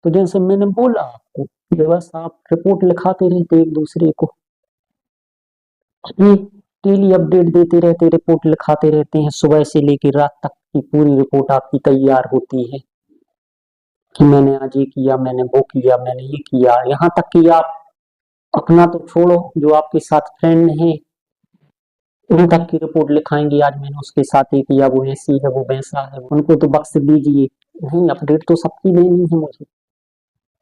तो जैसे मैंने बोला आपको कि बस आप रिपोर्ट लिखाते रहते एक दूसरे को, अपनी डेली अपडेट देते रहते, रिपोर्ट लिखाते रहते हैं, सुबह से लेकर रात तक की पूरी रिपोर्ट आपकी तैयार होती है कि मैंने आज ये किया, मैंने वो किया, मैंने ये किया। यहाँ तक कि आप अपना तो छोड़ो, जो आपके साथ फ्रेंड हैं उन तक की रिपोर्ट लिखाएंगे, आज मैंने उसके साथ ये किया, वो ऐसी है, वो वैसा है, उनको तो बख्श दीजिए। नहीं, अपडेट तो सबकी देनी है मुझे,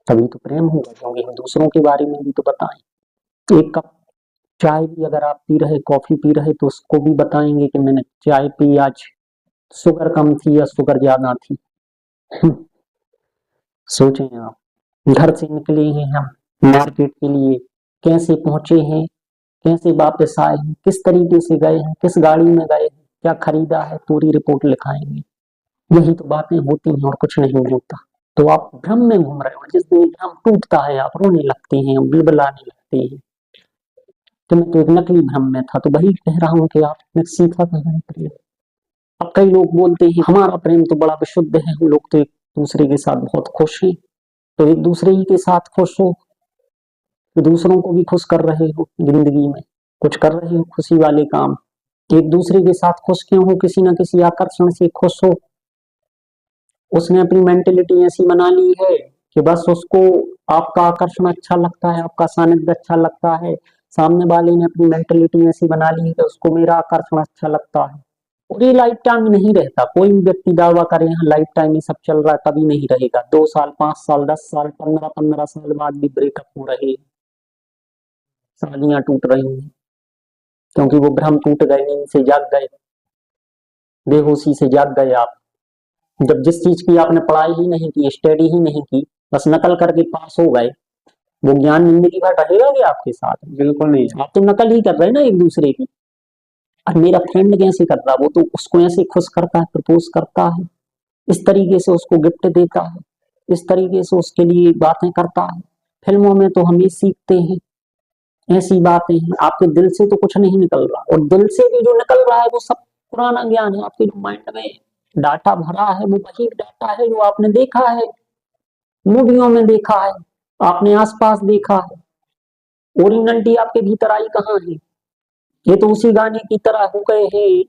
तभी तो प्रेम होगा, क्योंकि हम दूसरों के बारे में भी तो बताएं। एक कप चाय भी अगर आप पी रहे, कॉफी पी रहे, तो उसको भी बताएंगे कि मैंने चाय पी आज, शुगर कम थी या शुगर ज्यादा थी। सोचें आप, घर से निकले हैं हम मार्केट के लिए, कैसे पहुंचे हैं, कैसे वापस आए हैं, किस तरीके से गए हैं, किस गाड़ी में गए हैं, क्या खरीदा है, पूरी रिपोर्ट लिखाएंगे। यही तो बातें होती हैं और कुछ नहीं होता। तो आप भ्रम में घूम रहे हो, जिस दिन भ्रम टूटता है आप रोने लगते हैं, बिलबिलाने लगते हैं कि मैं तो एक नकली भ्रम में था। तो वही कह रहा हूँ कि आपने सीखा कहाँ है प्रेम। अब कई लोग बोलते हैं हमारा प्रेम तो बड़ा विशुद्ध है, हम लोग तो एक दूसरे के साथ बहुत खुश हैं। तो एक दूसरे ही के साथ खुश हो, दूसरों को भी खुश कर रहे हो, जिंदगी में कुछ कर रहे हो खुशी वाले काम। एक दूसरे के साथ खुश क्यों हो, किसी न किसी आकर्षण से खुश हो। उसने अपनी मेंटेलिटी ऐसी बना ली है कि बस उसको आपका आकर्षण अच्छा लगता है, आपका सानिध्य अच्छा लगता है। सामने वाले ने अपनी मेंटेलिटी ऐसी बना ली है कि उसको मेरा आकर्षण अच्छा लगता है। और ये लाइफ टाइम नहीं रहता। कोई भी व्यक्ति दावा करे यहाँ लाइफ टाइम ये सब चल रहा है, कभी नहीं रहेगा। 2 साल, 5 साल, 10 साल, 15-15 साल बाद भी ब्रेकअप हो रहे हैं, शादियां टूट रही हैं, क्योंकि वो भ्रम टूट गए, नींद से जाग गए, बेहोशी से जाग गए आप। जब जिस चीज की आपने पढ़ाई ही नहीं की, स्टडी ही नहीं की, बस नकल करके पास हो गए, वो ज्ञान जिंदगी भर रहेगा क्या आपके साथ? बिल्कुल नहीं। आप तो नकल ही कर रहे हैं ना एक दूसरे की। और मेरा फ्रेंड कैसे कर रहा, वो तो उसको ऐसे खुश करता है, प्रपोज करता है, इस तरीके से उसको गिफ्ट देता है, इस तरीके से उसके लिए बातें करता है। फिल्मों में तो हम ये सीखते हैं, ऐसी बातें हैं। आपके दिल से तो कुछ नहीं निकल रहा, और दिल से भी जो निकल रहा है वो सब पुराना ज्ञान है। आपके जो माइंड में डाटा भरा है वो वही डाटा है जो आपने देखा है, मूवियों में देखा है, आपने आसपास देखा है। ओरिजिनलिटी आपके भीतर आई कहाँ है? ये तो उसी गाने की तरह हो गए हैं,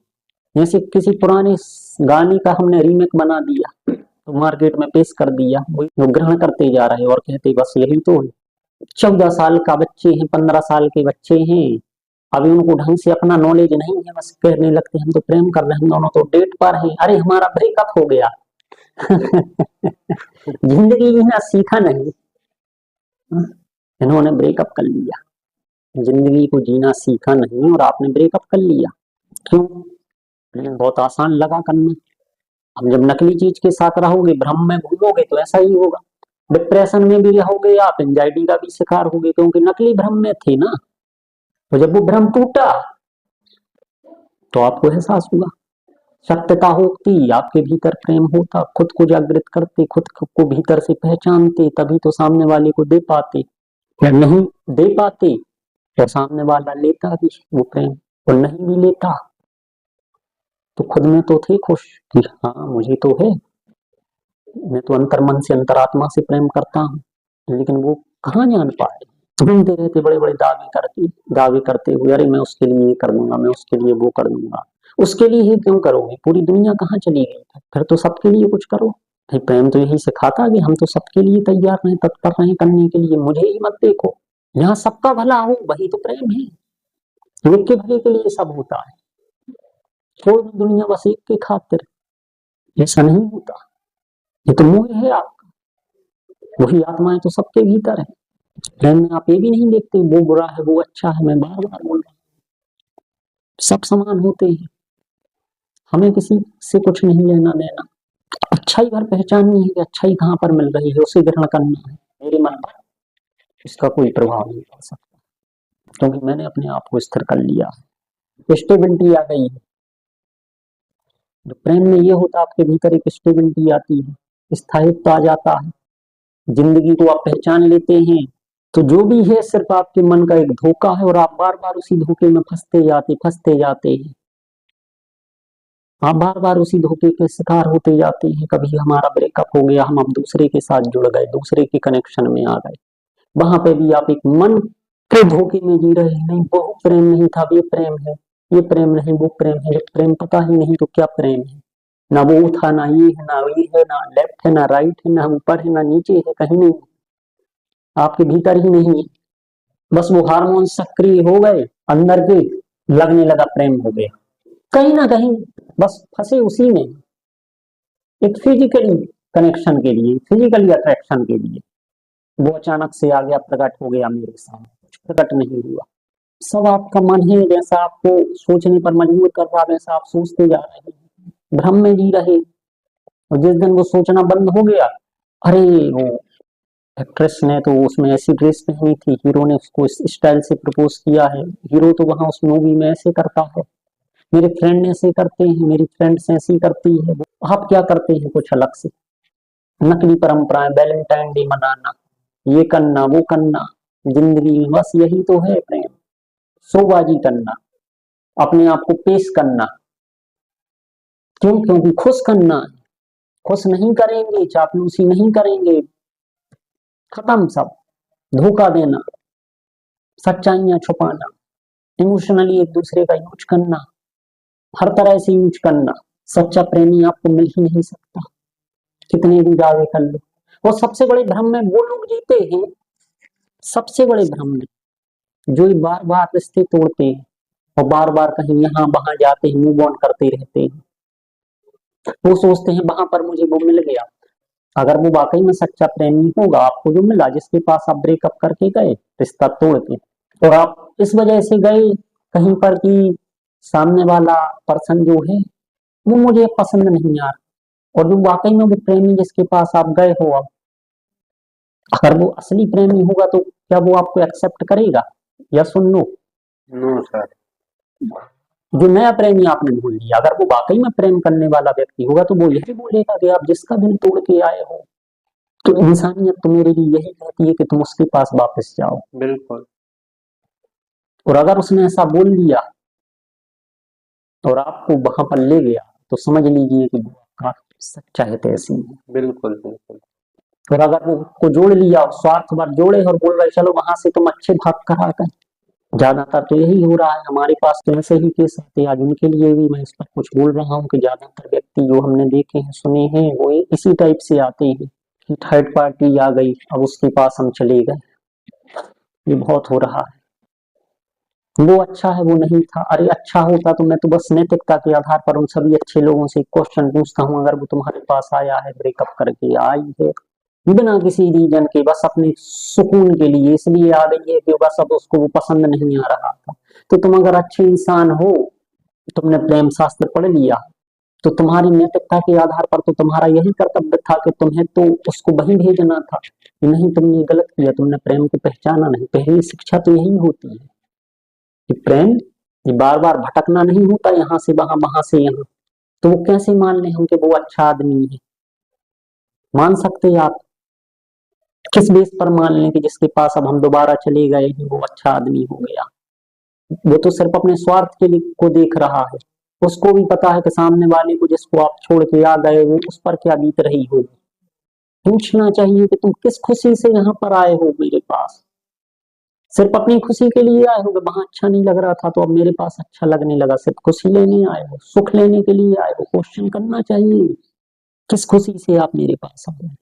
जैसे किसी पुराने गाने का हमने रीमेक बना दिया, तो मार्केट में पेश कर दिया, वो ग्रहण करते जा रहे और कहते बस यही तो है। 14 साल का बच्चे हैं, 15 साल के बच्चे हैं, अभी उनको ढंग से अपना नॉलेज नहीं है, बस कहने लगते हम तो प्रेम कर रहे हैं, हम दोनों तो डेट पर हैं, अरे हमारा ब्रेकअप हो गया। जिंदगी जीना सीखा नहीं, इन्होंने ब्रेकअप कर लिया। जिंदगी को जीना सीखा नहीं और आपने ब्रेकअप कर लिया। क्यों? प्रेम बहुत आसान लगा करना। अब जब नकली चीज के साथ रहोगे, भ्रम में घूमोगे, तो ऐसा ही होगा। डिप्रेशन में भी रहोगे आप, एंजाइटी का भी शिकार होगे, क्योंकि नकली भ्रम में थे ना। तो जब वो भ्रम टूटा तो आपको एहसास हुआ, सत्यता होती, आपके भीतर प्रेम होता, खुद को जागृत करते, खुद को भीतर से पहचानते, तभी तो सामने वाले को दे पाते। या नहीं दे पाते तो सामने वाला लेता भी वो प्रेम, और नहीं भी लेता तो खुद में तो थे खुश कि हाँ मुझे तो है, मैं तो अंतर्मन से, अंतरात्मा से प्रेम करता हूँ। लेकिन वो कहाँ जान पाए, घूमते रहते बड़े बड़े दावे करते हुए, अरे मैं उसके लिए ये कर दूंगा, मैं उसके लिए वो कर दूंगा। उसके लिए ही क्यों करोगे, पूरी दुनिया कहाँ चली गई, फिर तो सबके लिए कुछ करो। भाई प्रेम तो यही सिखाता कि हम तो सबके लिए तैयार रहें, तत्पर रहें करने के लिए, मुझे ही मत देखो। यहाँ सबका भला हो, वही तो प्रेम है। एक के भले के लिए सब होता है, छोड़ दो दुनिया बस एक के खातिर, ऐसा नहीं होता। ये तो मोह है आपका, वही आत्माएं तो सबके भीतर है। प्रेम में आप ये भी नहीं देखते वो बुरा है, वो अच्छा है। मैं बार बार बोल रहा हूँ, सब समान होते हैं, हमें किसी से कुछ नहीं लेना देना। अच्छाई भर पहचाननी है कि अच्छाई कहाँ पर मिल रही है, उसे ग्रहण करना है। मेरे मन पर इसका कोई प्रभाव नहीं पड़ सकता, क्योंकि मैंने अपने आप को स्थिर कर लिया है, स्टेबिलिटी आ गई है। जो प्रेम में ये होता, आपके भीतर एक स्टेबिलिटी आती है, स्थायित्व आ जाता है, जिंदगी को आप पहचान लेते हैं। तो जो भी है सिर्फ आपके मन का एक धोखा है, और आप बार बार उसी धोखे में फंसते जाते हैं। आप बार बार उसी धोखे के शिकार होते जाते हैं। कभी हमारा ब्रेकअप हो गया, हम अब दूसरे के साथ जुड़ गए, दूसरे के कनेक्शन में आ गए, वहां पे भी आप एक मन के धोखे में जी रहे हैं। नहीं वो प्रेम नहीं था, ये प्रेम है, ये प्रेम नहीं वो प्रेम है, प्रेम पता ही नहीं तो क्या प्रेम है। ना वो था, ना ये है, ना ये है, ना लेफ्ट है, ना राइट है, ना ऊपर है, ना नीचे है, कहीं नहीं, आपके भीतर ही नहीं है। बस वो हार्मोन सक्रिय हो गए अंदर के, लगने लगा प्रेम हो गया। कहीं ना कहीं बस फंसे उसी में, एक फिजिकली कनेक्शन के लिए, फिजिकली अट्रैक्शन के लिए। वो अचानक से आ गया, प्रकट हो गया मेरे सामने, कुछ प्रकट नहीं हुआ। सब आपका मन है, जैसा आपको सोचने पर मजबूर कर रहा है वैसा आप सोचते जा रहे हैं, भ्रम में जी रहे। और जिस दिन वो सोचना बंद हो गया, अरे वो एक्ट्रेस ने तो उसमें ऐसी ड्रेस पहनी थी, हीरो ने उसको इस स्टाइल से प्रपोज किया है, हीरो तो वहां उस मूवी में ऐसे करता है, मेरे फ्रेंड ऐसे करते हैं, मेरी फ्रेंड्स ऐसी करती है। आप क्या करते हैं कुछ अलग से, नकली परंपराएं, वैलेंटाइन डे मनाना, ये करना वो करना, जिंदगी में बस यही तो है प्रेम। शोबाजी करना, अपने आप को पेश करना, क्यों? क्योंकि खुश करना है। खुश नहीं करेंगे, चापलूसी नहीं करेंगे, खत्म सब। धोखा देना, सच्चाइयां छुपाना, इमोशनली एक दूसरे का यूज करना, हर तरह से यूज करना। सच्चा प्रेमी आपको मिल ही नहीं सकता, कितने भी दावे कर लो। और सबसे बड़े भ्रम में वो लोग जीते हैं, सबसे बड़े भ्रम में, जो बार बार रिश्ते तोड़ते हैं और बार बार कहीं यहाँ वहां जाते हैं, मूव ऑन करते रहते हैं। वो सोचते हैं वहां पर मुझे वो मिल गया। अगर वो वाकई में सच्चा प्रेमी होगा, आपको जो मिला, जिसके पास आप ब्रेकअप करके गए, रिश्ता तोड़ के, और आप इस वजह से गए कहीं पर कि सामने वाला पर्सन जो है वो मुझे पसंद नहीं आ रहा, और जो वाकई में वो प्रेमी जिसके पास आप गए हो, अब अगर वो असली प्रेमी होगा तो क्या वो आपको एक्सेप्ट करेगा? या सुन लो, नो सर। जो नया प्रेमी आपने ढूंढ लिया, अगर वो वाकई में प्रेम करने वाला व्यक्ति होगा तो वो यही बोलेगा कि आप जिसका दिल तोड़ के आए हो, तो इंसानियत तो मेरे लिए यही कहती है कि तुम उसके पास वापस जाओ। बिल्कुल। और अगर उसने ऐसा बोल दिया और आपको वहां पर ले गया, तो समझ लीजिए कि वो आपका सच्चा है, तैसी है। बिल्कुल बिल्कुल। और अगर वो को जोड़ लिया, स्वार्थ भर जोड़े और बोल रहे चलो वहां से तुम अच्छे भाग कर आ गए, ज्यादातर तो यही हो रहा है। हमारे पास तो ऐसे ही केस आते हैं, आज उनके लिए भी मैं इस पर कुछ बोल रहा हूँ कि ज्यादातर व्यक्ति जो हमने देखे हैं, सुने हैं, वो इसी टाइप से आते हैं कि थर्ड पार्टी आ गई, अब उसके पास हम चले गए। ये बहुत हो रहा है। वो अच्छा है, वो नहीं था, अरे अच्छा होता तो मैं तो बस नैतिकता के आधार पर उन सभी अच्छे लोगों से क्वेश्चन पूछता हूँ, अगर वो तुम्हारे पास आया है, ब्रेकअप करके आई है बिना किसी रीजन के, बस अपने सुकून के लिए इसलिए आ गई है कि बस अब उसको वो पसंद नहीं आ रहा था, तो तुम अगर अच्छे इंसान हो, तुमने प्रेम शास्त्र पढ़ लिया, तो तुम्हारी नैतिकता के आधार पर तो तुम्हारा यही कर्तव्य था कि तुम्हें तो उसको वही भेजना था। नहीं, तुमने गलत किया, तुमने प्रेम को पहचाना नहीं। पहली शिक्षा तो यही होती है कि प्रेम ये बार बार भटकना नहीं होता, यहाँ से वहां, वहां से यहाँ। तो वो कैसे मान ले हम कि वो अच्छा आदमी है? मान सकते हैं आप? किस बेस पर मान लें कि जिसके पास अब हम दोबारा चले गए हैं वो अच्छा आदमी हो गया? वो तो सिर्फ अपने स्वार्थ के लिए को देख रहा है। उसको भी पता है कि सामने वाले को जिसको आप छोड़ के आ गए वो उस पर क्या बीत रही होगी। पूछना चाहिए कि तुम किस खुशी से यहाँ पर आए हो मेरे पास? सिर्फ अपनी खुशी के लिए आए हो कि वहां अच्छा नहीं लग रहा था तो अब मेरे पास अच्छा लगने लगा? सिर्फ खुशी लेने आए हो, सुख लेने के लिए आए हो? क्वेश्चन करना चाहिए, किस खुशी से आप मेरे पास आ गए,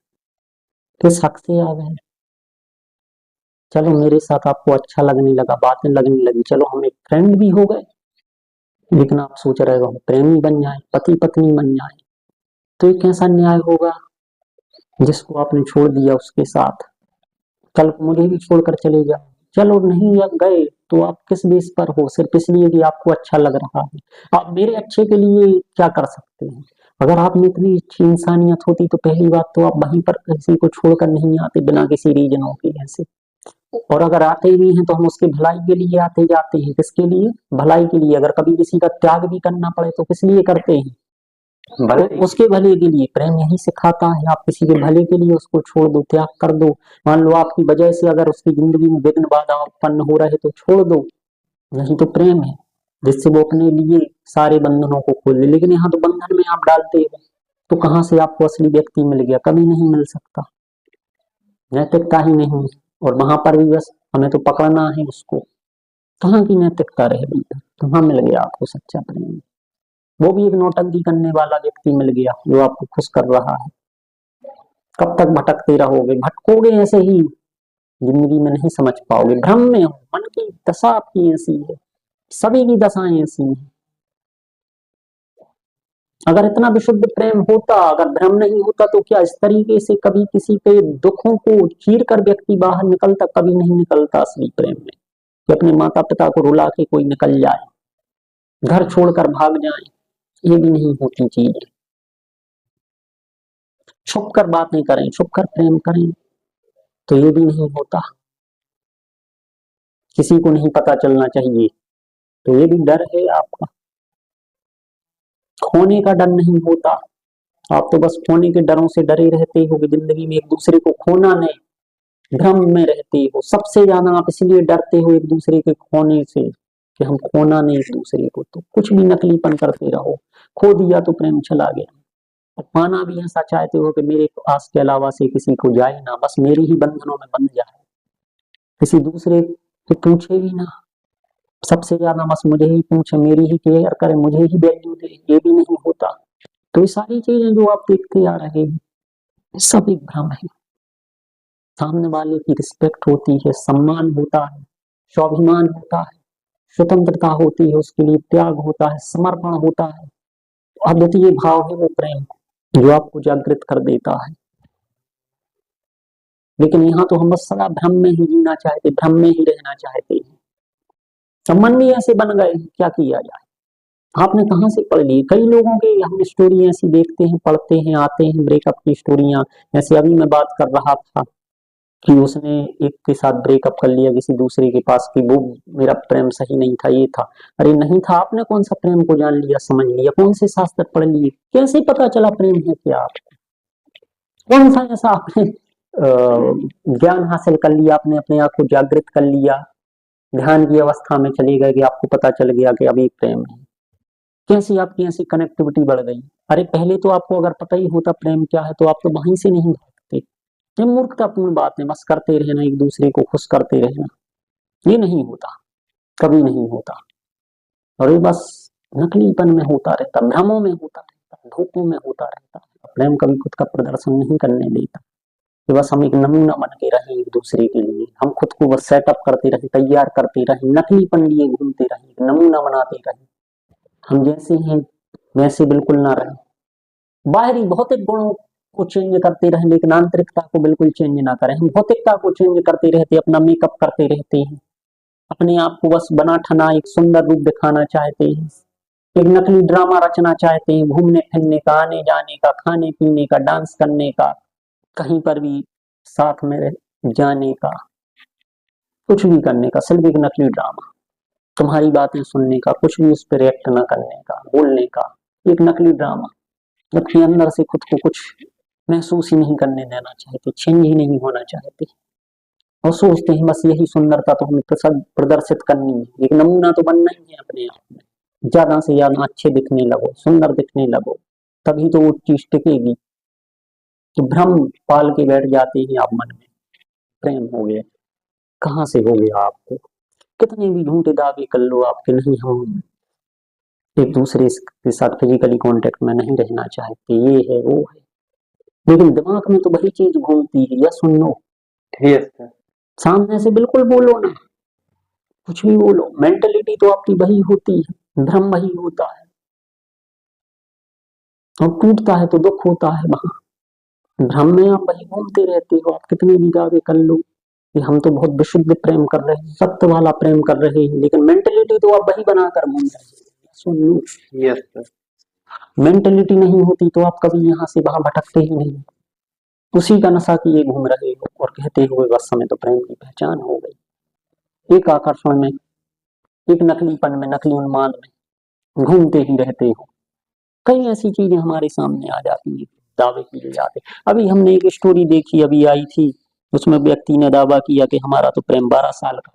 किस हक से आ गए? चलो मेरे साथ आपको अच्छा लगने लगा, बातें लगने लगी, चलो हम एक फ्रेंड भी हो गए, लेकिन आप सोच रहे हो हम प्रेमी बन जाए, पति पत्नी बन जाए, तो ये कैसा न्याय होगा? जिसको आपने छोड़ दिया उसके साथ कल को मुझे भी छोड़कर चले जाओ, चलो नहीं अब गए तो आप किस बेस पर हो? सिर्फ इसलिए कि आपको अच्छा लग रहा है। आप मेरे अच्छे के लिए क्या कर सकते हैं? अगर आप में इतनी अच्छी इंसानियत होती तो पहली बात तो आप वहीं पर किसी को छोड़कर नहीं आते बिना किसी रीजनों के ऐसे। और अगर आते भी हैं तो हम उसके भलाई के लिए आते जाते हैं। किसके लिए? भलाई के लिए। अगर कभी किसी का त्याग भी करना पड़े तो किस लिए करते हैं? तो उसके भले के लिए। प्रेम यही सिखाता है, आप किसी के भले के लिए उसको छोड़ दो, त्याग कर दो। मान लो आपकी वजह से अगर उसकी जिंदगी में विघ्न बाधा उत्पन्न हो रहे तो छोड़ दो, यही तो प्रेम है। जिससे वो अपने लिए सारे बंधनों को खोल ले। लेकिन यहाँ तो बंधन में आप डालते हो तो कहाँ से आपको असली व्यक्ति मिल गया? कभी नहीं मिल सकता, नैतिकता ही नहीं है। और वहां पर भी बस हमें तो पकड़ना है उसको, कहाँ की नैतिकता रह गई? कहाँ मिल गया आपको सच्चा प्रेम? वो भी एक नौटंकी करने वाला व्यक्ति मिल गया जो आपको खुश कर रहा है। कब तक भटकते रहोगे? भटकोगे ऐसे ही, जिंदगी में नहीं समझ पाओगे, भ्रम में हो। मन की दशा आपकी ऐसी है, सभी की दशाएं ऐसी हैं। अगर इतना विशुद्ध प्रेम होता, अगर भ्रम नहीं होता, तो क्या इस तरीके से कभी किसी के दुखों को चीर कर व्यक्ति बाहर निकलता? कभी नहीं निकलता असली प्रेम में। कि अपने माता पिता को रुला के कोई निकल जाए, घर छोड़कर भाग जाए, ये भी नहीं होती चीज। छुप कर बातें करें, छुप कर प्रेम करें, तो ये भी नहीं होता। किसी को नहीं पता चलना चाहिए, तो ये भी डर है आपका। खोने का डर नहीं होता, आप तो बस खोने के डरों से डरे रहते हो कि जिंदगी में एक दूसरे को खोना नहीं, भ्रम में रहते हो। सबसे ज्यादा आप इसलिए डरते हो एक दूसरे के खोने से कि हम खोना नहीं एक दूसरे को, तो कुछ भी नकलीपन करते रहो। खो दिया तो प्रेम चला गया। और पाना भी ऐसा चाहते हो कि मेरे आस के अलावा से किसी को जाए ना, बस मेरे ही बंधनों में बंध जाए, किसी दूसरे को पूछे भी ना। सबसे ज्यादा बस मुझे ही पूछे, मेरी ही केयर करे, मुझे ही वैल्यू दे, ये भी नहीं होता। तो ये सारी चीजें जो आप देखते आ रहे हैं, सब एक भ्रम है। सामने वाले की रिस्पेक्ट होती है, सम्मान होता है, स्वाभिमान होता है, स्वतंत्रता होती है, उसके लिए त्याग होता है, समर्पण होता है। अद्वितीय भाव है वो प्रेम जो आपको जागृत कर देता है। लेकिन यहाँ तो हम बस सदा भ्रम में ही जीना चाहते, भ्रम में ही रहना चाहते हैं। संबंध भी ऐसे बन गए, क्या किया जाए? आपने कहाँ से पढ़ ली? कई लोगों की हम स्टोरी ऐसी देखते हैं, पढ़ते हैं, आते हैं ब्रेकअप की स्टोरियां। जैसे अभी मैं बात कर रहा था कि उसने एक के साथ ब्रेकअप कर लिया किसी दूसरे के पास, कि वो मेरा प्रेम सही नहीं था, ये था। अरे नहीं था, आपने कौन सा प्रेम को जान लिया, समझ लिया? कौन से शास्त्र पढ़ लिए? कैसे पता चला प्रेम है क्या आपको? कौन सा ऐसा आपने ज्ञान हासिल कर लिया, आपने अपने आप को जागृत कर लिया, ध्यान की अवस्था में चले गए कि आपको पता चल गया कि अभी प्रेम है? कैसी आपकी ऐसी कनेक्टिविटी बढ़ गई? अरे पहले तो आपको अगर पता ही होता प्रेम क्या है, तो आप तो वहीं से नहीं भागते। ये मूर्खतापूर्ण बात है, बस करते रहना, एक दूसरे को खुश करते रहना। ये नहीं होता, कभी नहीं होता। और ये बस नकलीपन में होता रहता, भ्रमों में होता रहता, धोखों में होता रहता। प्रेम कभी खुद का प्रदर्शन नहीं करने देता कि बस हम एक नमूना बन के रहें एक दूसरे के लिए। हम खुद को बस सेटअप करते रहे, तैयार करते रहे, नकलीपन लिए घूमते रहे, नमूना बनाते रहे। हम जैसे हैं वैसे बिल्कुल ना रहे। बाहरी भौतिक गुणों को चेंज करते रहे, लेकिन आंतरिकता को बिल्कुल चेंज ना करें। हम भौतिकता को चेंज करते रहते, अपना मेकअप करते रहते हैं, अपने आप को बस बना ठना एक सुंदर रूप दिखाना चाहते हैं, एक नकली ड्रामा रचना चाहते हैं, घूमने फिरने का, आने जाने का, खाने पीने का, डांस करने का, कहीं पर भी साथ में जाने का, कुछ भी करने का, सिर्फ एक नकली ड्रामा। तुम्हारी बातें सुनने का, कुछ भी उस पर रिएक्ट न करने का, बोलने का, एक नकली ड्रामा। जबकि अंदर से खुद को कुछ महसूस ही नहीं करने देना चाहते, चेंज ही नहीं होना चाहते, और सोचते हैं बस यही सुंदरता तो हमें प्रदर्शित करनी है, एक नमूना तो बनना ही है अपने आप में। ज्यादा से ज्यादा अच्छे दिखने लगो, सुंदर दिखने लगो, तभी तो वो चीज टिकेगी। तो भ्रम पाल के बैठ जाते हैं आप मन में। प्रेम हो गया, कहाँ से हो गया आपको? कितने भी झूठे दावे कर लो आपके, नहीं हम एक दूसरे के साथ फिजिकली कांटेक्ट में नहीं रहना चाहते, ये है वो है, लेकिन दिमाग में तो वही चीज घूमती है। या सुन लो, सामने से बिल्कुल बोलो ना, कुछ भी बोलो, मेंटलिटी तो आपकी वही होती है, भ्रम वही होता है। और टूटता है तो दुख होता है, वहां भ्रम में आप वही घूमते रहते हो। आप कितने भी दावे कर लो कि हम तो बहुत विशुद्ध प्रेम कर रहे हैं, सत्य वाला प्रेम कर रहे हैं, लेकिन मेंटलिटी तो आप वही बनाकर घूम रहे हैं। सुन लो, यस सर। मेंटलिटी नहीं होती तो आप कभी यहाँ से वहां भटकते ही नहीं, उसी का नशा किए घूम रहे हो और कहते हुए बस हमें तो प्रेम की पहचान हो गई। एक आकर्षण में, एक नकलीपन में, नकली उन्माद में घूमते ही रहते हो। कई ऐसी चीजें हमारे सामने आ जाती है, दावे किए जाते। अभी हमने एक स्टोरी देखी, अभी आई थी, उसमें व्यक्ति ने दावा किया कि हमारा तो प्रेम 12 साल का।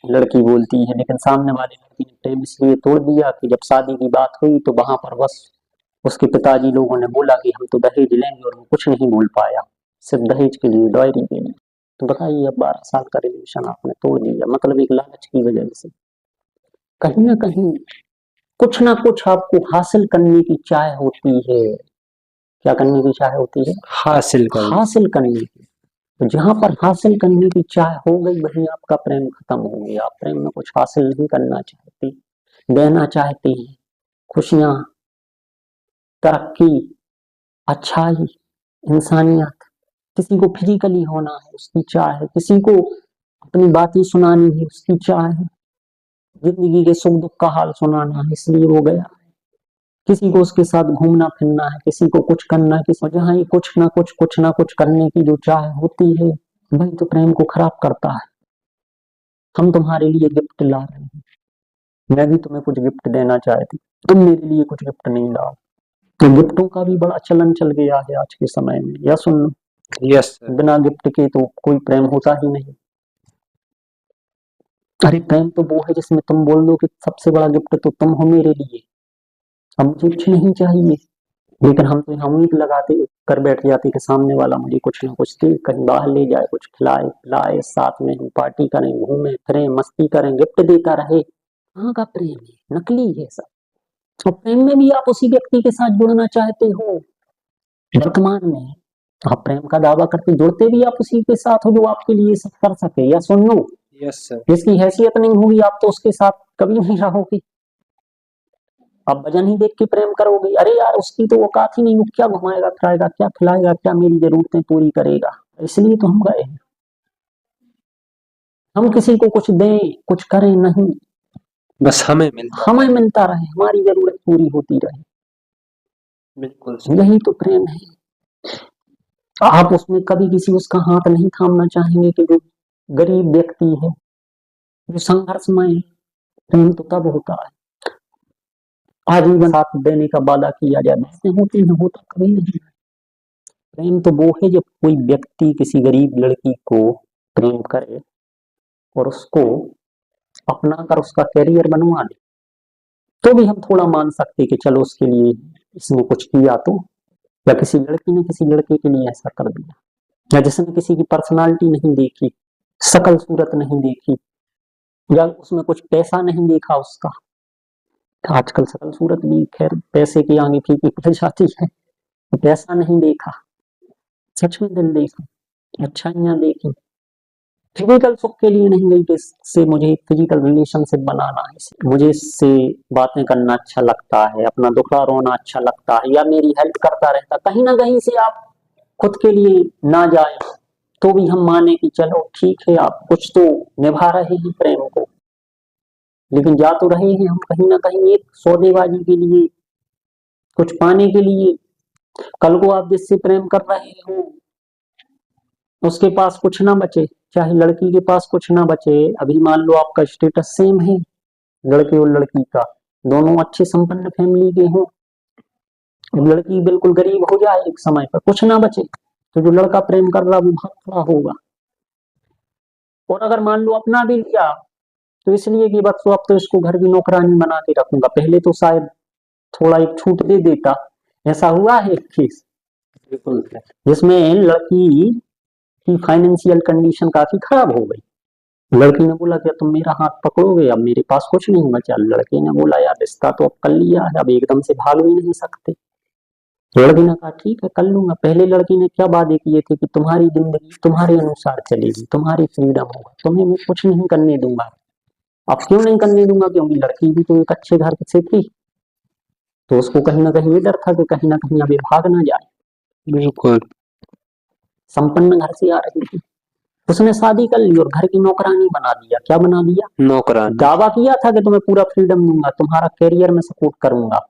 लड़की बोलती है, लेकिन सामने वाली लड़की ने प्रेम इसलिए तोड़ दिया कि जब शादी की बात हुई तो वहां पर बस उसके पिताजी लोगों ने बोला कि हम तो दहेज लेंगे, और वो कुछ नहीं बोल पाया, सिर्फ दहेज के लिए, डायरी के लिए। तो बताइए, अब 12 साल का रिलेशन आपने तोड़ दिया, मतलब एक लालच की वजह से। कहीं ना कहीं कुछ ना कुछ आपको हासिल करने की चाह होती है। क्या करने की चाह होती है? हासिल करना। हासिल करने की। तो जहां पर हासिल करने की चाह हो गई, वहीं आपका प्रेम खत्म हो गया। आप प्रेम में कुछ हासिल नहीं करना चाहते, देना चाहते हैं खुशियां, तरक्की, अच्छाई, इंसानियत। किसी को फिजिकली होना है उसकी चाह है, किसी को अपनी बातें सुनानी है उसकी चाह है, जिंदगी के सुख दुख का हाल सुनाना है इसलिए वो गया। किसी को उसके साथ घूमना फिरना है, किसी को कुछ करना है, किसी जहाँ ये कुछ ना कुछ करने की जो चाह होती है, वही तो प्रेम को खराब करता है। हम तुम्हारे लिए गिफ्ट ला रहे हैं, मैं भी तुम्हें कुछ गिफ्ट देना चाहती, तुम मेरे लिए कुछ गिफ्ट नहीं लाओ। तो गिफ्टों का भी बड़ा चलन चल गया है आज के समय में। या सुन लो, यस सर। बिना गिफ्ट के तो कोई प्रेम होता ही नहीं। अरे प्रेम तो वो है जिसमें तुम बोल दो कि सबसे बड़ा गिफ्ट तो तुम हो मेरे लिए, अब मुझे कुछ नहीं चाहिए। लेकिन हम तो यहाँ उम्मीद लगाते कर बैठ जाते कि सामने वाला मुझे कुछ ना कुछ दे, कहीं बाहर ले जाए, कुछ खिलाए पिलाए, साथ में हम पार्टी करें, घूमें फिरें, मस्ती करें, गिफ्ट देता रहे। कहाँ का प्रेम है? नकली है सब। और प्रेम में भी आप उसी व्यक्ति के साथ जुड़ना चाहते हो वर्तमान में, आप प्रेम का दावा करते, जुड़ते भी आप उसी के साथ हो जो आपके लिए सब कर सके। या सुन लो, यस सर। जिसकी हैसियत नहीं होगी आप तो उसके साथ कभी नहीं रहोगे। आप वजन ही देख के प्रेम करोगे, अरे यार उसकी तो औकात ही नहीं, वो क्या घुमाएगा फिराएगा, क्या खिलाएगा, क्या मेरी जरूरतें पूरी करेगा। इसलिए तो हम गए हैं। हम किसी को कुछ दें, कुछ करें नहीं, बस हमें मिलता रहे, हमारी जरूरत पूरी होती रहे। बिल्कुल सर। यही तो प्रेम है। आप उसमें कभी किसी उसका हाथ नहीं थामना चाहेंगे कि जो गरीब व्यक्ति है, जो संघर्षमय है। प्रेम तो तब होता है आजीवन साथ देने का वादा किया जाए, बातें होती हैं, होता कभी नहीं। प्रेम तो वो है जब कोई व्यक्ति किसी गरीब लड़की को प्रेम करे और उसको अपना कर उसका कैरियर बनवा ले, तो भी हम थोड़ा मान सकते कि चलो उसके लिए इसने कुछ किया तो। या किसी लड़की ने किसी लड़के के लिए ऐसा कर दिया, या जिसने किसी की पर्सनालिटी नहीं देखी, शकल सूरत नहीं देखी, या उसमें कुछ पैसा नहीं देखा उसका। आजकल शकल सूरत भी खैर पैसे की आगे फीकी पड़ जाती है। तो पैसा नहीं देखा, सच में दिल देखा, अच्छाइयां देखी, फिजिकल सुख के लिए नहीं गई कि इससे मुझे फिजिकल रिलेशनशिप बनाना है, मुझे इससे बातें करना अच्छा लगता है, अपना दुखड़ा रोना अच्छा लगता है, या मेरी हेल्प करता रहता। कहीं ना कहीं से आप खुद के लिए ना जाए तो भी हम माने कि चलो ठीक है, आप कुछ तो निभा रहे हैं प्रेम को। लेकिन जा तो रहे हैं हम कहीं ना कहीं एक सौदेबाजी के लिए, कुछ पाने के लिए। कल को आप जिससे प्रेम कर रहे हो उसके पास कुछ ना बचे, चाहे लड़की के पास कुछ ना बचे। अभी मान लो आपका स्टेटस सेम है, लड़के और लड़की का, दोनों अच्छे संपन्न फैमिली के हों, अब लड़की बिल्कुल गरीब हो जाए एक समय पर, कुछ ना बचे, तो जो लड़का प्रेम कर रहा वो भाग खड़ा होगा। और अगर मान लो अपना भी लिया तो इसलिए कि बस अब तो इसको घर की नौकरानी बना के रखूंगा, पहले तो शायद थोड़ा एक छूट दे देता। ऐसा हुआ है एक केस बिल्कुल जिसमें लड़की की फाइनेंशियल कंडीशन काफी खराब हो गई। लड़की ने बोला कि तुम मेरा हाथ पकड़ोगे, अब मेरे पास कुछ नहीं बचा। लड़के ने बोला यार रिश्ता तो अब कर लिया है, अब एकदम से भाग भी नहीं सकते। लड़की ने कहा ठीक है कर लूंगा। पहले लड़की ने क्या वादे किए थे कि तुम्हारी जिंदगी तुम्हारे अनुसार चलेगी, तुम्हारी फ्रीडम होगा, तुम्हें मैं कुछ नहीं करने दूंगा। अब क्यों नहीं करने दूंगा? क्योंकि लड़की भी तो एक अच्छे घर से थी, तो उसको कहीं ना कहीं ये डर था कि कहीं ना कहीं अभी भाग ना जाए। बिल्कुल। संपन्न घर से आ रही थी, उसने शादी कर ली और घर की नौकरानी बना दिया। क्या बना दिया? नौकरानी। दावा किया था कि तुम्हें पूरा फ्रीडम दूंगा, तुम्हारा कैरियर में सपोर्ट करूंगा,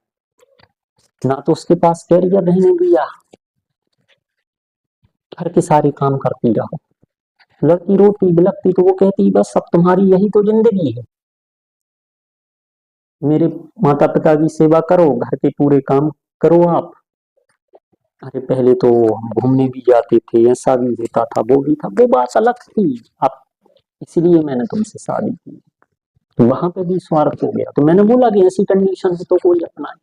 ना तो उसके पास कैरियर रहने दिया, घर के सारे काम करती रहो। लड़की रोती बिलखती तो वो कहती बस अब तुम्हारी यही तो जिंदगी है, मेरे माता पिता की सेवा करो, घर के पूरे काम करो आप। अरे पहले तो हम घूमने भी जाते थे, ऐसा भी होता था, वो भी था, वो बात अलग थी। अब इसलिए मैंने तुमसे शादी की। तो वहां पे भी स्वार्थ हो गया। तो मैंने बोला कि ऐसी कंडीशन है तो कोई अपनाए,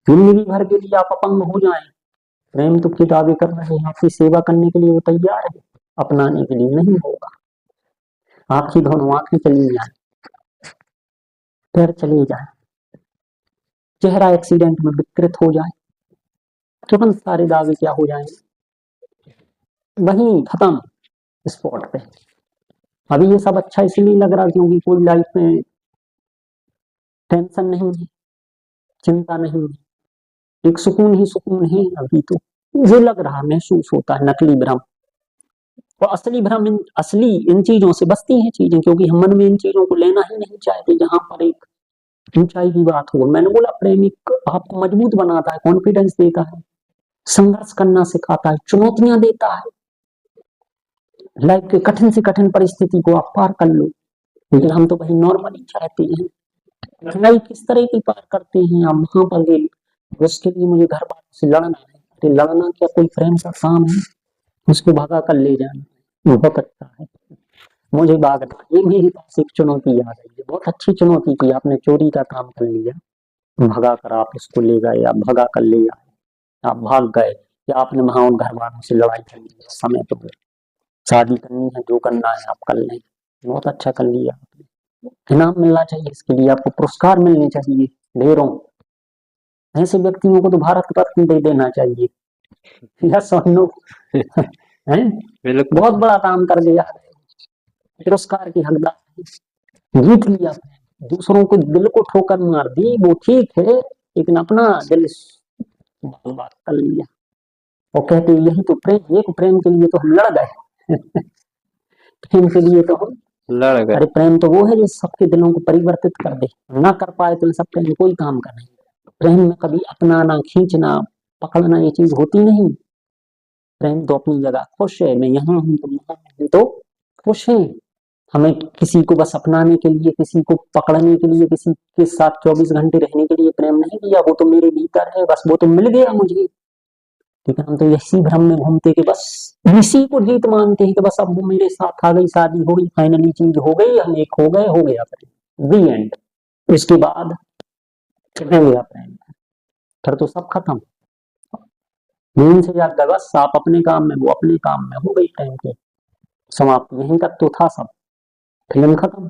जिंदगी भर के लिए आप अपंग हो जाएं, प्रेम तो के दावे कर रहे हैं, आपकी सेवा करने के लिए वो तैयार है, अपनाने के लिए नहीं होगा। आपकी दोनों आंखें चली जाए, पैर चले जाए, चेहरा एक्सीडेंट में विकृत हो जाए, तुरंत सारे दावे क्या हो जाएंगे, वहीं खत्म, स्पॉट पे। अभी ये सब अच्छा इसलिए लग रहा क्योंकि कोई लाइफ में टेंशन नहीं है, चिंता नहीं है, एक सुकून ही सुकून है। अभी तो मुझे लग रहा, महसूस होता है नकली भ्रम। और असली भ्रम असली इन चीजों से बचती हैं चीजें, क्योंकि हम मन में इन चीजों को लेना ही नहीं चाहते जहां पर एक ऊंचाई की बात हो। मैंने बोला प्रेम आपको मजबूत बनाता है, कॉन्फिडेंस देता है, संघर्ष करना सिखाता है, चुनौतियां देता है, लाइफ के कठिन से कठिन परिस्थिति को आप पार कर लो। लेकिन हम तो वही नॉर्मली चाहते हैं, कठिनाई किस तरह की पार करते हैं हम वहां पर गए। उसके लिए मुझे घर वालों से लड़ना है। अरे लड़ना क्या कोई प्रेम का काम है, उसको भगा कर ले जाना बहुत अच्छा है। मुझे भागना, ये मेरे पास एक चुनौती आ गई है, बहुत अच्छी चुनौती की। आपने चोरी का काम कर लिया, भगा कर आप उसको ले गए, आप भगा कर ले आए, आप भाग गए, या आपने वहां उन घर वालों से लड़ाई कर ली, समय तो शादी करनी है, जो करना है आप कर लें, बहुत अच्छा कर लिया आपने। इनाम मिलना चाहिए इसके लिए, आपको पुरस्कार मिलने चाहिए ढेरों। ऐसे व्यक्तियों को तो भारत रत्न दे देना चाहिए। यस और नो हैं, बहुत बड़ा काम कर दिया, पुरस्कार की हकदार है। जीत लिया, दूसरों को दिल को ठोकर मार दी वो ठीक है, लेकिन अपना दिल बात कर लिया। और कहते यही तो प्रेम, एक प्रेम के लिए तो हम लड़ गए प्रेम के लिए तो हम लड़ गए। अरे प्रेम तो वो है जो सबके दिलों को परिवर्तित कर दे, ना कर पाए तो सब प्रेम कोई काम का नहीं। प्रेम में कभी अपनाना, खींचना, पकड़ना ये चीज होती नहीं। प्रेम तो अपनी जगह खुश है, मैं यहाँ हूँ तुम वहां हो, तो खुश है। हमें किसी को बस अपनाने के लिए, किसी को पकड़ने के लिए, किसी के साथ 24 घंटे रहने के लिए प्रेम नहीं किया। वो तो मेरे भीतर है, बस वो तो मिल गया मुझे। लेकिन हम तो इसी भ्रम में घूमते कि बस इसी को जीत मानते हैं कि बस अब वो मेरे साथ आ गई, शादी हो गई, फाइनली चीज हो गई, हम एक हो गए, हो गया प्रेम, दी एंड। उसके बाद हो गया प्रेम, फिर तो सब खत्म। नींद से ज्यादा बस आप अपने काम में, वो अपने काम में, हो गई प्रेम की समाप्ति। यहीं तक तो था सब, फिल्म खत्म,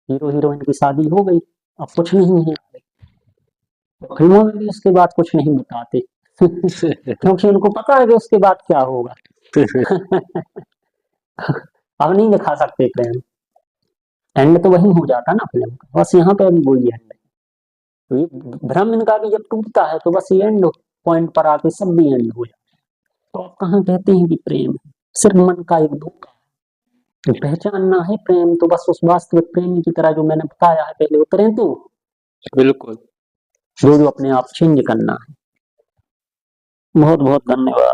हीरो हीरोइन की शादी हो गई, अब कुछ नहीं है। फिल्मों में भी उसके बाद कुछ नहीं बताते क्योंकि उनको पता है कि उसके बाद क्या होगा अब नहीं दिखा सकते प्रेम, एंड तो वही हो जाता ना फिल्म का, बस यहाँ पे अभी वही एंड है। तो ये भ्रम इनका भी जब टूटता है तो बस ये एंड पॉइंट पर आके सब भी एंड हो जाता है। तो आप कहाँ कहते हैं कि प्रेम है, सिर्फ मन का एक धोखा है। तो पहचानना है प्रेम तो बस उस वास्तविक प्रेमी की तरह जो मैंने बताया है पहले उतरे, तो बिल्कुल जो अपने आप चेंज करना है। बहुत बहुत धन्यवाद।